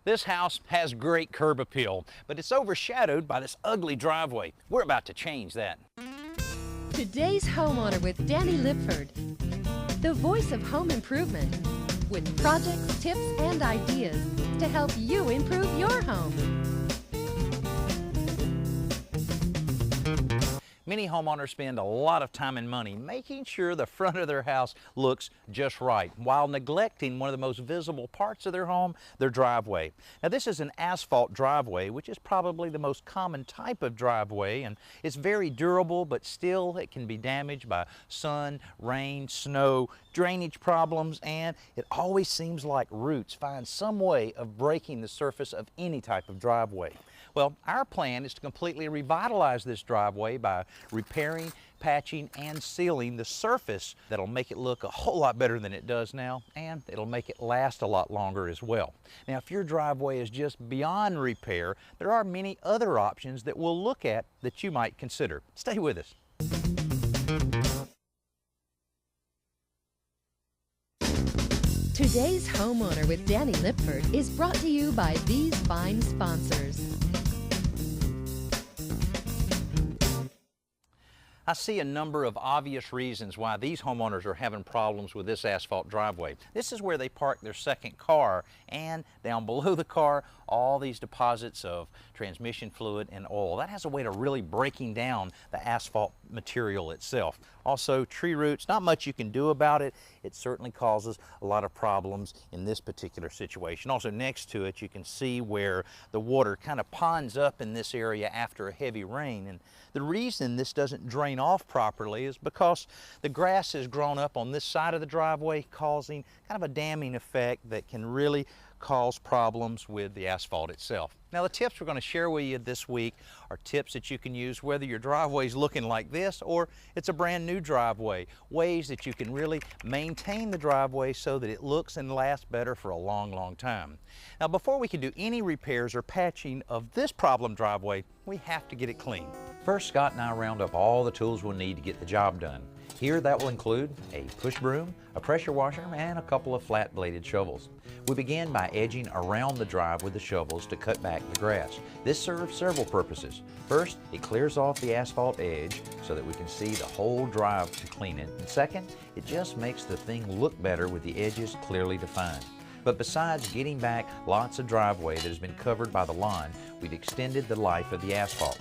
This house has great curb appeal, but it's overshadowed by this ugly driveway. We're about to change that. Today's homeowner with Danny Lipford, the voice of home improvement, with projects, tips, and ideas to help you improve your home. Many homeowners spend a lot of time and money making sure the front of their house looks just right, while neglecting one of the most visible parts of their home, their driveway. Now, this is an asphalt driveway, which is probably the most common type of driveway, and it's very durable, but still it can be damaged by sun, rain, snow, drainage problems, and it always seems like roots find some way of breaking the surface of any type of driveway. Well, our plan is to completely revitalize this driveway by repairing, patching, and sealing the surface. That'll make it look a whole lot better than it does now, and it'll make it last a lot longer as well. Now, if your driveway is just beyond repair, there are many other options that we'll look at that you might consider. Stay with us. Today's homeowner with Danny Lipford is brought to you by these fine sponsors. I see a number of obvious reasons why these homeowners are having problems with this asphalt driveway. This is where they park their second car, and down below the car, all these deposits of transmission fluid and oil. That has a way of really breaking down the asphalt material itself. Also, tree roots, not much you can do about it. It certainly causes a lot of problems in this particular situation. Also, next to it, you can see where the water kind of ponds up in this area after a heavy rain. And the reason this doesn't drain off properly is because the grass has grown up on this side of the driveway, causing kind of a damming effect that can really cause problems with the asphalt itself. Now, the tips we're going to share with you this week are tips that you can use whether your driveway is looking like this or it's a brand new driveway. Ways that you can really maintain the driveway so that it looks and lasts better for a long, long time. Now, before we can do any repairs or patching of this problem driveway, we have to get it clean. First, Scott and I round up all the tools we'll need to get the job done. Here, that will include a push broom, a pressure washer, and a couple of flat-bladed shovels. We begin by edging around the drive with the shovels to cut back the grass. This serves several purposes. First, it clears off the asphalt edge so that we can see the whole drive to clean it. And second, it just makes the thing look better with the edges clearly defined. But besides getting back lots of driveway that has been covered by the lawn, we've extended the life of the asphalt.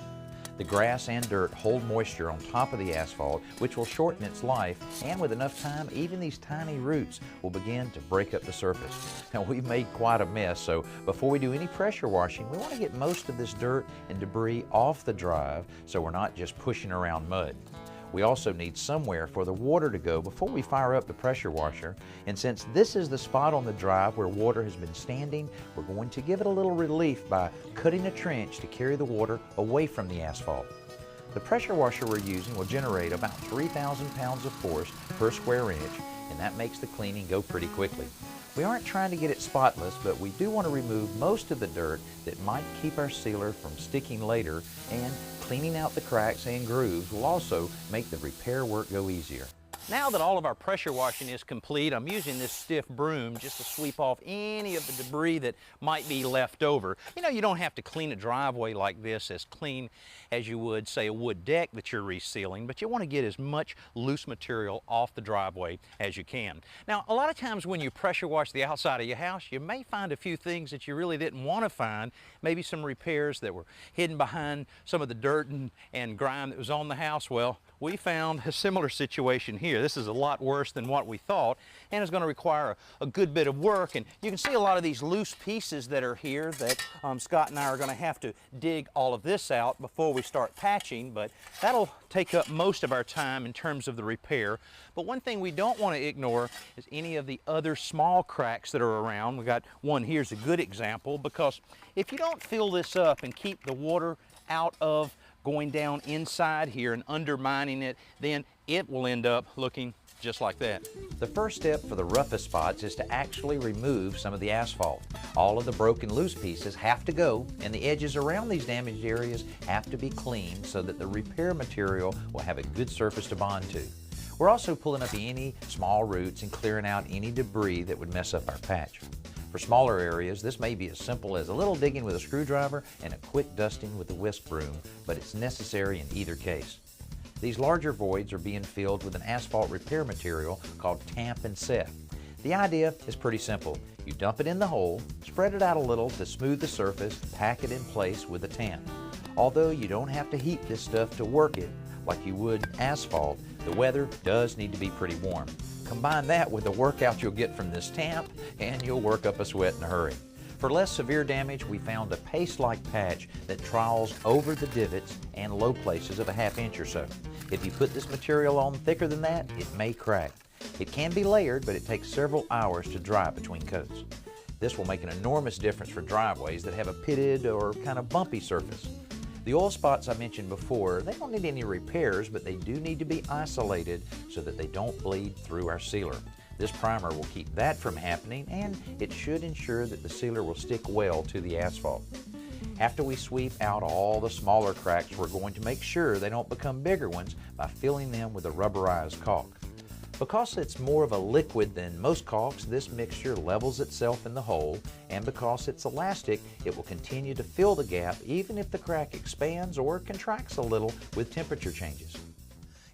The grass and dirt hold moisture on top of the asphalt, which will shorten its life, and with enough time, even these tiny roots will begin to break up the surface. Now, we've made quite a mess, so before we do any pressure washing, we want to get most of this dirt and debris off the drive so we're not just pushing around mud. We also need somewhere for the water to go before we fire up the pressure washer, and since this is the spot on the drive where water has been standing, we're going to give it a little relief by cutting a trench to carry the water away from the asphalt. The pressure washer we're using will generate about 3,000 pounds of force per square inch, and that makes the cleaning go pretty quickly. We aren't trying to get it spotless, but we do want to remove most of the dirt that might keep our sealer from sticking later, and cleaning out the cracks and grooves will also make the repair work go easier. Now that all of our pressure washing is complete, I'm using this stiff broom just to sweep off any of the debris that might be left over. You know, you don't have to clean a driveway like this as clean as you would, say, a wood deck that you're resealing, but you want to get as much loose material off the driveway as you can. Now, a lot of times when you pressure wash the outside of your house, you may find a few things that you really didn't want to find, maybe some repairs that were hidden behind some of the dirt and grime that was on the house. Well, we found a similar situation here. This is a lot worse than what we thought, and it's going to require a good bit of work. And you can see a lot of these loose pieces that are here that Scott and I are going to have to dig all of this out before we start patching, but that'll take up most of our time in terms of the repair. But one thing we don't want to ignore is any of the other small cracks that are around. We got one here's a good example, because if you don't fill this up and keep the water out of going down inside here and undermining it, then it will end up looking just like that. The first step for the roughest spots is to actually remove some of the asphalt. All of the broken loose pieces have to go, and the edges around these damaged areas have to be cleaned so that the repair material will have a good surface to bond to. We're also pulling up any small roots and clearing out any debris that would mess up our patch. For smaller areas, this may be as simple as a little digging with a screwdriver and a quick dusting with a whisk broom, but it's necessary in either case. These larger voids are being filled with an asphalt repair material called tamp and set. The idea is pretty simple. You dump it in the hole, spread it out a little to smooth the surface, pack it in place with a tamp. Although you don't have to heat this stuff to work it like you would asphalt, the weather does need to be pretty warm. Combine that with the workout you'll get from this tamp, and you'll work up a sweat in a hurry. For less severe damage, we found a paste-like patch that trowels over the divots and low places of a ½ inch or so. If you put this material on thicker than that, it may crack. It can be layered, but it takes several hours to dry between coats. This will make an enormous difference for driveways that have a pitted or kind of bumpy surface. The oil spots I mentioned before, they don't need any repairs, but they do need to be isolated so that they don't bleed through our sealer. This primer will keep that from happening, and it should ensure that the sealer will stick well to the asphalt. After we sweep out all the smaller cracks, we're going to make sure they don't become bigger ones by filling them with a rubberized caulk. Because it's more of a liquid than most caulks, this mixture levels itself in the hole, and because it's elastic, it will continue to fill the gap even if the crack expands or contracts a little with temperature changes.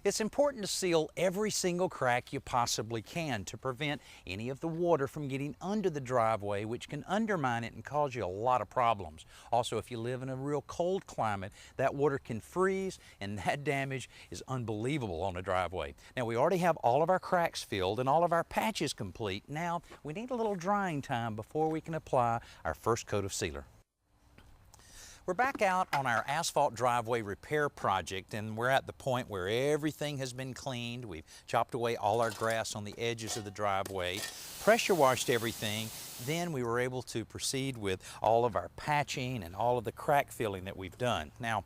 It's important to seal every single crack you possibly can to prevent any of the water from getting under the driveway, which can undermine it and cause you a lot of problems. Also, if you live in a real cold climate, that water can freeze, and that damage is unbelievable on a driveway. Now, we already have all of our cracks filled and all of our patches complete. Now, we need a little drying time before we can apply our first coat of sealer. We're back out on our asphalt driveway repair project, and we're at the point where everything has been cleaned. We've chopped away all our grass on the edges of the driveway, pressure washed everything. Then we were able to proceed with all of our patching and all of the crack filling that we've done. Now,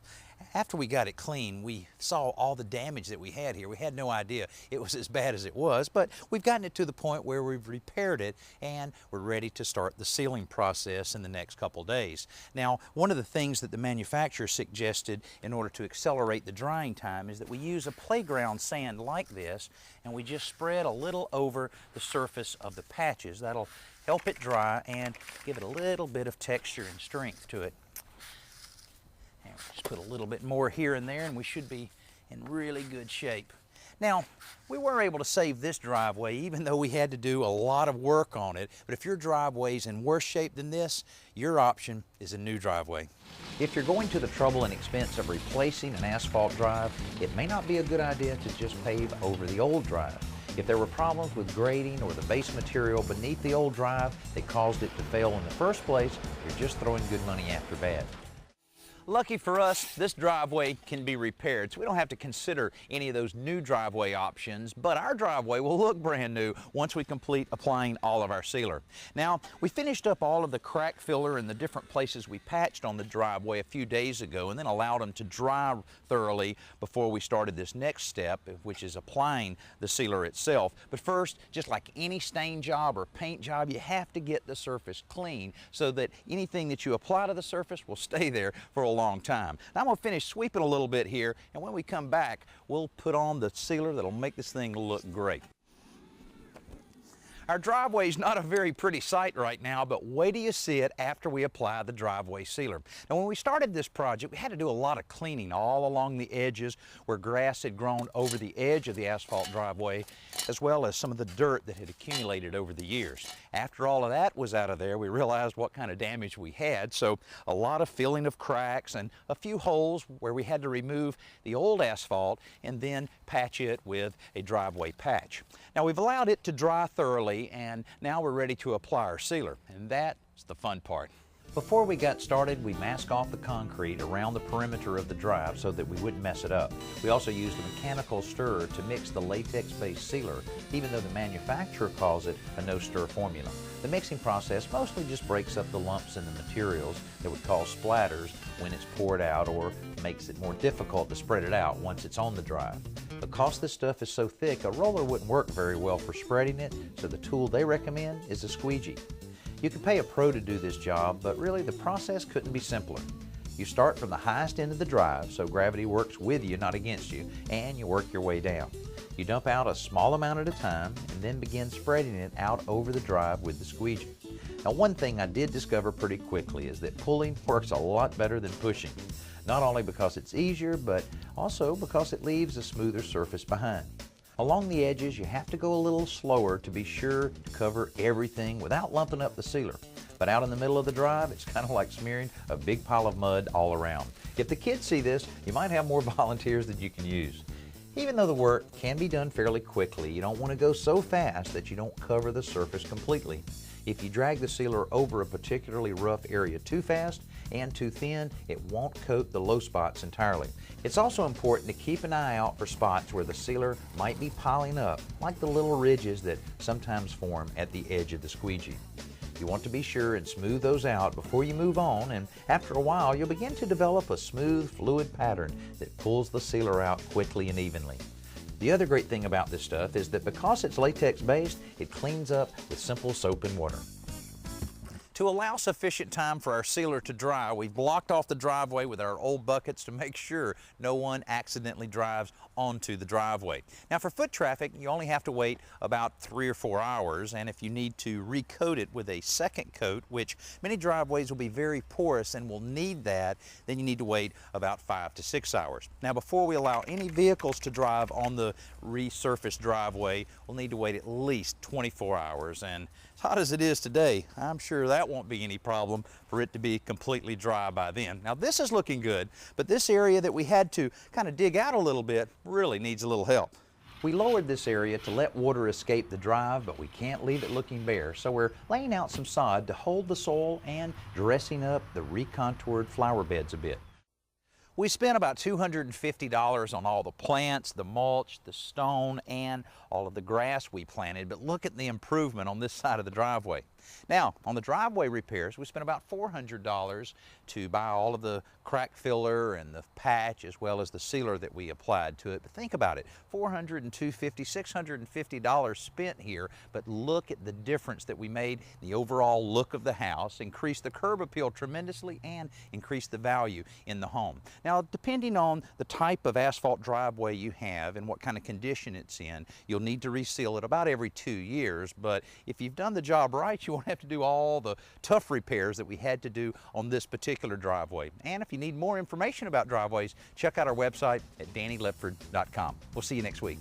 after we got it clean, we saw all the damage that we had here. We had no idea it was as bad as it was, but we've gotten it to the point where we've repaired it, and we're ready to start the sealing process in the next couple days. Now, one of the things that the manufacturer suggested in order to accelerate the drying time is that we use a playground sand like this, and we just spread a little over the surface of the patches. That'll help it dry and give it a little bit of texture and strength to it. And just put a little bit more here and there, and we should be in really good shape. Now, we were able to save this driveway even though we had to do a lot of work on it, but if your driveway's in worse shape than this, your option is a new driveway. If you're going to the trouble and expense of replacing an asphalt drive, it may not be a good idea to just pave over the old drive. If there were problems with grading or the base material beneath the old drive that caused it to fail in the first place, you're just throwing good money after bad. Lucky for us, this driveway can be repaired, so we don't have to consider any of those new driveway options, but our driveway will look brand new once we complete applying all of our sealer. Now, we finished up all of the crack filler in the different places we patched on the driveway a few days ago and then allowed them to dry thoroughly before we started this next step, which is applying the sealer itself. But first, just like any stain job or paint job, you have to get the surface clean so that anything that you apply to the surface will stay there for a long time. Now, I'm going to finish sweeping a little bit here, and when we come back, we'll put on the sealer that'll make this thing look great. Our driveway is not a very pretty sight right now, but wait till you see it after we apply the driveway sealer. Now, when we started this project, we had to do a lot of cleaning all along the edges where grass had grown over the edge of the asphalt driveway, as well as some of the dirt that had accumulated over the years. After all of that was out of there, we realized what kind of damage we had, so a lot of filling of cracks and a few holes where we had to remove the old asphalt and then patch it with a driveway patch. Now, we've allowed it to dry thoroughly, and now we're ready to apply our sealer, and that's the fun part. Before we got started, we masked off the concrete around the perimeter of the drive so that we wouldn't mess it up. We also used a mechanical stirrer to mix the latex-based sealer, even though the manufacturer calls it a no-stir formula. The mixing process mostly just breaks up the lumps in the materials that would cause splatters when it's poured out, or makes it more difficult to spread it out once it's on the drive. Because this stuff is so thick, a roller wouldn't work very well for spreading it, so the tool they recommend is a squeegee. You can pay a pro to do this job, but really the process couldn't be simpler. You start from the highest end of the drive, so gravity works with you, not against you, and you work your way down. You dump out a small amount at a time and then begin spreading it out over the drive with the squeegee. Now, one thing I did discover pretty quickly is that pulling works a lot better than pushing. Not only because it's easier, but also because it leaves a smoother surface behind. Along the edges, you have to go a little slower to be sure to cover everything without lumping up the sealer. But out in the middle of the drive, it's kind of like smearing a big pile of mud all around. If the kids see this, you might have more volunteers than you can use. Even though the work can be done fairly quickly, you don't want to go so fast that you don't cover the surface completely. If you drag the sealer over a particularly rough area too fast and too thin, it won't coat the low spots entirely. It's also important to keep an eye out for spots where the sealer might be piling up, like the little ridges that sometimes form at the edge of the squeegee. You want to be sure and smooth those out before you move on, and after a while you'll begin to develop a smooth, fluid pattern that pulls the sealer out quickly and evenly. The other great thing about this stuff is that because it's latex based, it cleans up with simple soap and water. To allow sufficient time for our sealer to dry, we've blocked off the driveway with our old buckets to make sure no one accidentally drives onto the driveway. Now for foot traffic, you only have to wait about 3 or 4 hours, and if you need to recoat it with a second coat, which many driveways will be very porous and will need that, then you need to wait about 5 to 6 hours. Now before we allow any vehicles to drive on the resurfaced driveway, we'll need to wait at least 24 hours, and as hot as it is today, I'm sure that won't be any problem for it to be completely dry by then. Now this is looking good, but this area that we had to kind of dig out a little bit really needs a little help. We lowered this area to let water escape the drive, but we can't leave it looking bare, so we're laying out some sod to hold the soil and dressing up the recontoured flower beds a bit. We spent about $250 on all the plants, the mulch, the stone, and all of the grass we planted, but look at the improvement on this side of the driveway. Now, on the driveway repairs, we spent about $400 to buy all of the crack filler and the patch as well as the sealer that we applied to it. But think about it, $400 and $250, $650 spent here, but look at the difference that we made in the overall look of the house, increased the curb appeal tremendously, and increased the value in the home. Now, depending on the type of asphalt driveway you have and what kind of condition it's in, you'll need to reseal it about every 2 years, but if you've done the job right, you won't have to do all the tough repairs that we had to do on this particular driveway. And if you need more information about driveways, check out our website at DannyLipford.com. We'll see you next week.